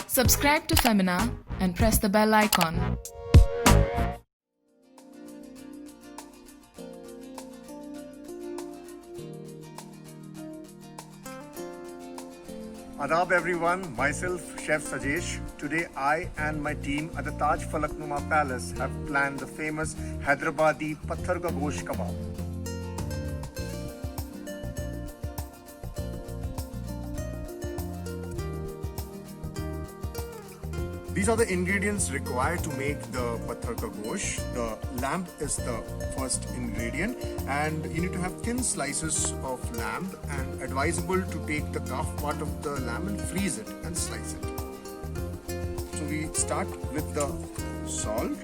Subscribe to Femina and press the bell icon. Adab everyone, myself Chef Sajesh. Today I and my team at the Taj Falaknuma Palace have planned the famous Hyderabadi Pathar ka Gosht Kebab. These are the ingredients required to make the Pathar ka Gosht. The lamb is the first ingredient, and you need to have thin slices of lamb, and advisable to take the calf part of the lamb and freeze it and slice it. So we start with the salt.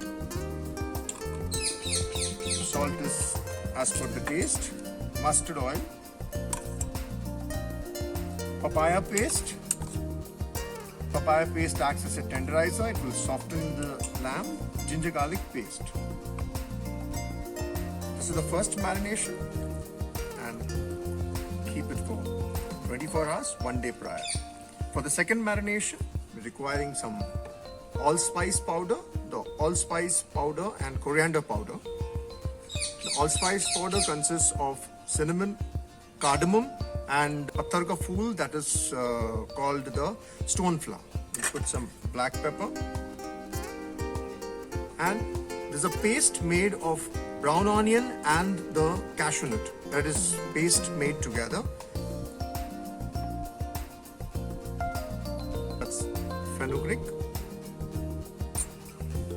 Salt is as per the taste. Mustard oil. Papaya paste. Papaya paste acts as a tenderizer. It will soften the lamb. Ginger garlic paste. This is the first marination, and keep it for 24 hours, 1 day prior. For the second marination, we're requiring some allspice powder, the allspice powder and coriander powder. The allspice powder consists of cinnamon, cardamom, and pathar ka phool, that is called the stone flower. We put some black pepper, and there's a paste made of brown onion and the cashew nut. That is paste made together. That's fenugreek.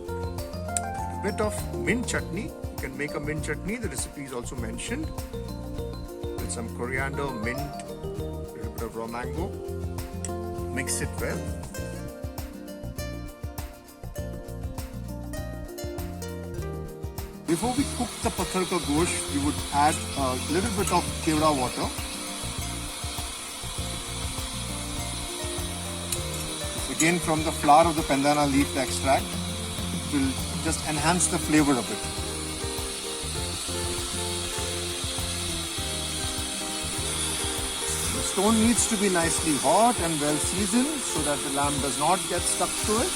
A bit of mint chutney. You can make a mint chutney. The recipe is also mentioned. With some coriander, mint, a little bit of raw mango. Mix it well. Before we cook the pathar ka gosht, we would add a little bit of kevda water. Again, from the flower of the pendana leaf extract, it will just enhance the flavor of it. The stone needs to be nicely hot and well seasoned so that the lamb does not get stuck to it.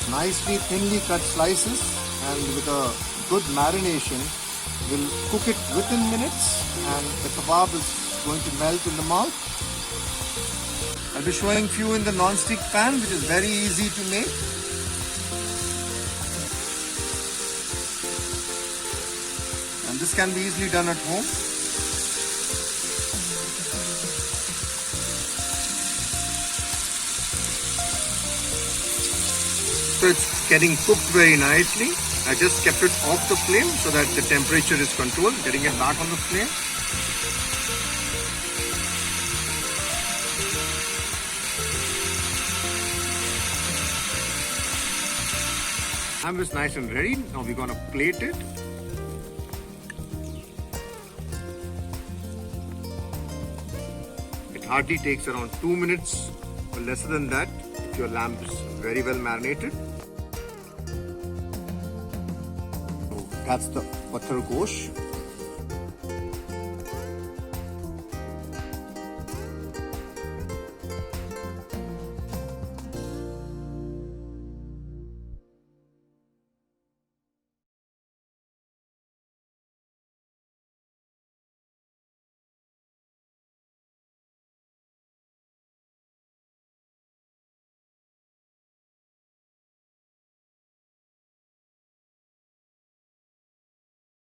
Nicely thinly cut slices, and with a good marination, we'll cook it within minutes, and the kebab is going to melt in the mouth. I'll be showing few in the non-stick pan, which is very easy to make. And this can be easily done at home. So it's getting cooked very nicely. I just kept it off the flame so that the temperature is controlled. Getting it back on the flame. Ham is nice and ready. Now we're gonna plate it. It hardly takes around 2 minutes or lesser than that if your lamb is very well marinated. That's the pathar gosht.